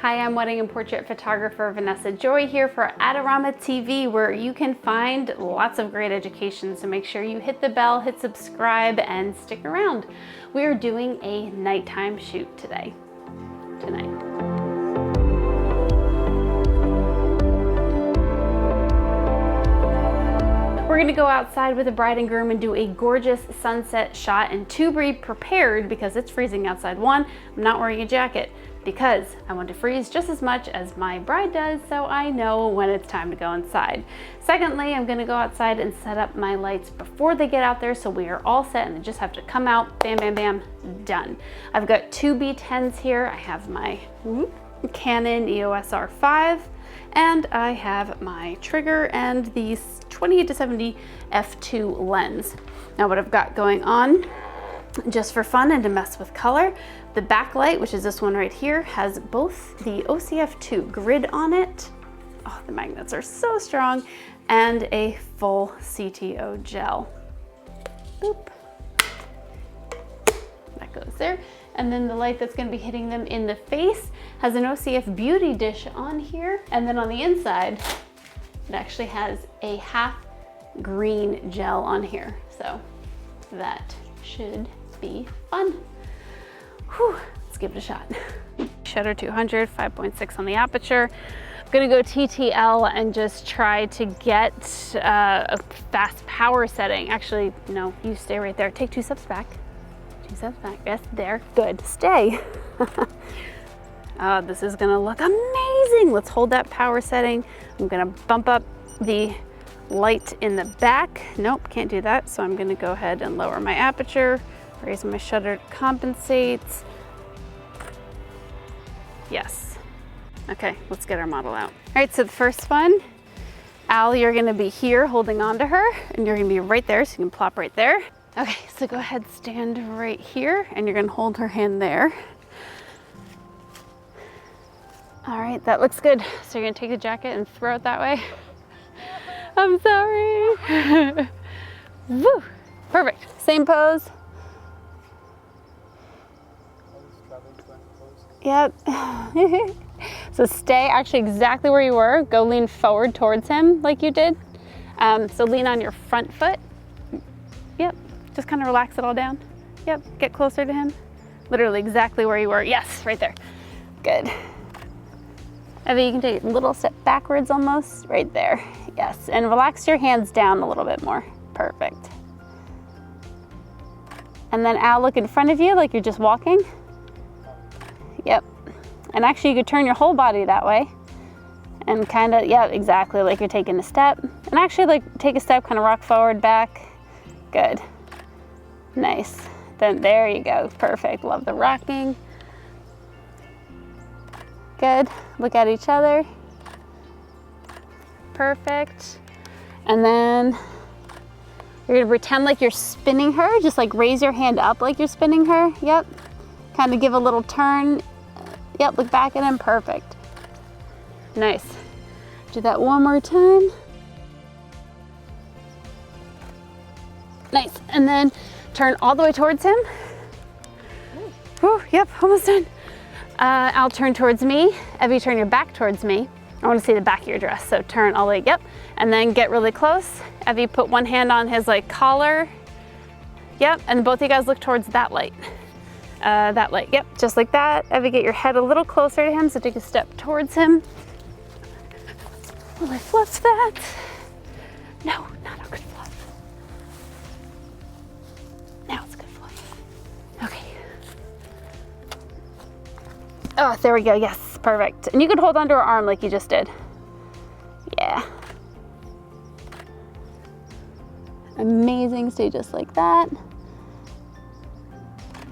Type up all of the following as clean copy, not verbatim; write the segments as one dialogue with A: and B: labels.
A: Hi, I'm wedding and portrait photographer Vanessa Joy here for Adorama TV, where you can find lots of great education. So make sure you hit the bell, hit subscribe, and stick around. We are doing a nighttime shoot tonight. We're gonna go outside with the bride and groom and do a gorgeous sunset shot, and to be prepared, because it's freezing outside. One, I'm not wearing a jacket because I want to freeze just as much as my bride does, so I know when it's time to go inside. Secondly, I'm gonna go outside and set up my lights before they get out there, so we are all set and they just have to come out, bam, bam, bam, done. I've got two B10s here. I have my Canon EOS R5, and I have my trigger and the 28-70 f2 lens. Now what I've got going on, just for fun and to mess with color, the backlight, which is this one right here, has both the OCF Grid on it. Oh, the magnets are so strong, and a full CTO gel. Boop. That goes there. And then the light that's going to be hitting them in the face has an OCF Beauty dish on here. And then on the inside, it actually has a half green gel on here. So that should be fun. Whew, let's give it a shot. Shutter 200, 5.6 on the aperture. I'm gonna go TTL and just try to get a fast power setting. Actually, no, you stay right there. Take 2 steps back. 2 steps back, yes, there, good, stay. This is gonna look amazing. Let's hold that power setting. I'm gonna bump up the light in the back. Nope, can't do that. So I'm gonna go ahead and lower my aperture, raise my shutter to compensate. Yes. Okay, let's get our model out. All right, so the first one, Al, you're gonna be here holding on to her, and you're gonna be right there, so you can plop right there. Okay, so go ahead, stand right here, and you're gonna hold her hand there. All right, that looks good. So you're gonna take the jacket and throw it that way. I'm sorry. Woo, perfect. Same pose. Yep. So stay actually exactly where you were. Go lean forward towards him like you did. So lean on your front foot. Yep, just kind of relax it all down. Yep, get closer to him. Literally exactly where you were. Yes, right there. Good. Evie, you can take a little step backwards almost, right there. Yes, and relax your hands down a little bit more. Perfect. And then Al, look in front of you like you're just walking. Yep. And actually you could turn your whole body that way and kind of, yeah, exactly, like you're taking a step. And actually like take a step, kind of rock forward, back. Good. Nice. Then there you go. Perfect. Love the rocking. Good. Look at each other. Perfect. And then you're gonna pretend like you're spinning her. Just like raise your hand up like you're spinning her. Yep. Kind of give a little turn. Yep, look back at him. Perfect. Nice. Do that one more time. Nice. And then turn all the way towards him. Whew, yep, almost done. I'll turn towards me. Evie, turn your back towards me. I want to see the back of your dress, so turn all the way, yep. And then get really close. Evie, put one hand on his like collar. Yep, and both of you guys look towards that light. That light, yep, just like that. Evie, get your head a little closer to him, so take a step towards him. Will I fluff that? No, not a good fluff. Now it's a good fluff. Okay. Oh, there we go, yes, perfect. And you could hold onto her arm like you just did. Yeah. Amazing, stay just like that.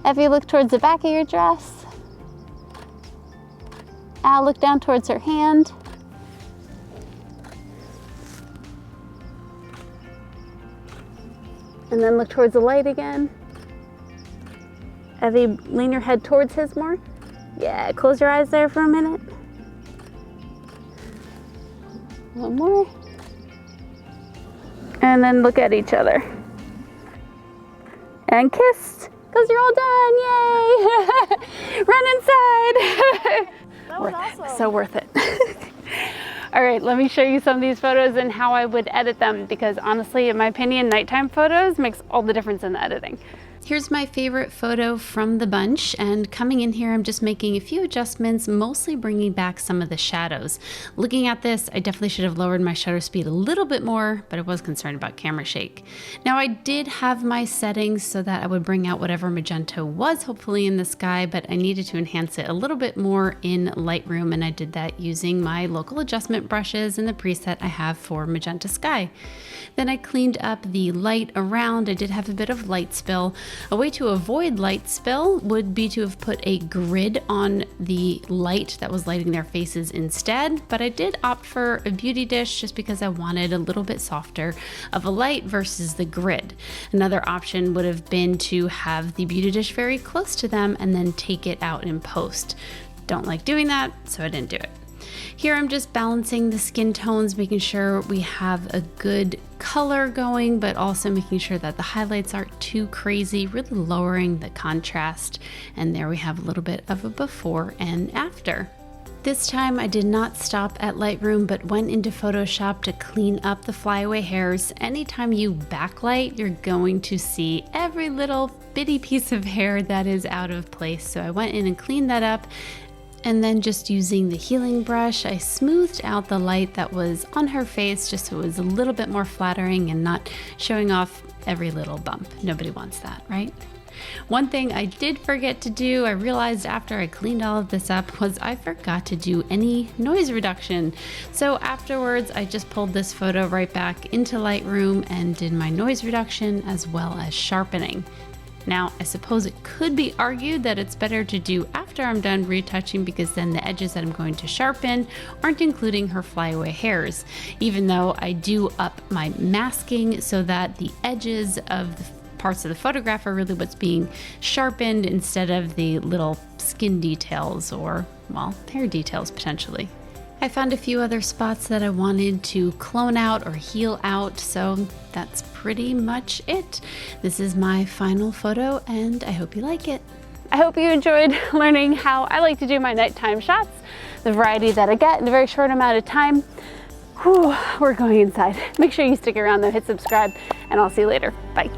A: Evie, look towards the back of your dress. Al, look down towards her hand. And then look towards the light again. Evie, lean your head towards his more. Yeah, close your eyes there for a minute. One more. And then look at each other. And kiss, because you're all done, yay! Run inside.
B: That was awesome.
A: So worth it. All right, let me show you some of these photos and how I would edit them, because honestly, in my opinion, nighttime photos makes all the difference in the editing. Here's my favorite photo from the bunch, and coming in here, I'm just making a few adjustments, mostly bringing back some of the shadows. Looking at this, I definitely should have lowered my shutter speed a little bit more, but I was concerned about camera shake. Now, I did have my settings so that I would bring out whatever magenta was hopefully in the sky, but I needed to enhance it a little bit more in Lightroom, and I did that using my local adjustment brushes and the preset I have for magenta sky. Then I cleaned up the light around. I did have a bit of light spill. A way to avoid light spill would be to have put a grid on the light that was lighting their faces instead, but I did opt for a beauty dish just because I wanted a little bit softer of a light versus the grid. Another option would have been to have the beauty dish very close to them and then take it out in post. Don't like doing that, so I didn't do it. Here I'm just balancing the skin tones, making sure we have a good color going, but also making sure that the highlights aren't too crazy, really lowering the contrast. And there we have a little bit of a before and after. This time I did not stop at Lightroom, but went into Photoshop to clean up the flyaway hairs. Anytime you backlight, you're going to see every little bitty piece of hair that is out of place. So I went in and cleaned that up. And then just using the healing brush, I smoothed out the light that was on her face just so it was a little bit more flattering and not showing off every little bump. Nobody wants that, right? One thing I did forget to do, I realized after I cleaned all of this up, was I forgot to do any noise reduction. So afterwards, I just pulled this photo right back into Lightroom and did my noise reduction as well as sharpening. Now, I suppose it could be argued that it's better to do after I'm done retouching, because then the edges that I'm going to sharpen aren't including her flyaway hairs, even though I do up my masking so that the edges of the parts of the photograph are really what's being sharpened instead of the little skin details or, well, hair details potentially. I found a few other spots that I wanted to clone out or heal out, so that's pretty much it. This is my final photo, and I hope you like it. I hope you enjoyed learning how I like to do my nighttime shots, the variety that I get in a very short amount of time. Whew, we're going inside. Make sure you stick around though, hit subscribe, and I'll see you later. Bye.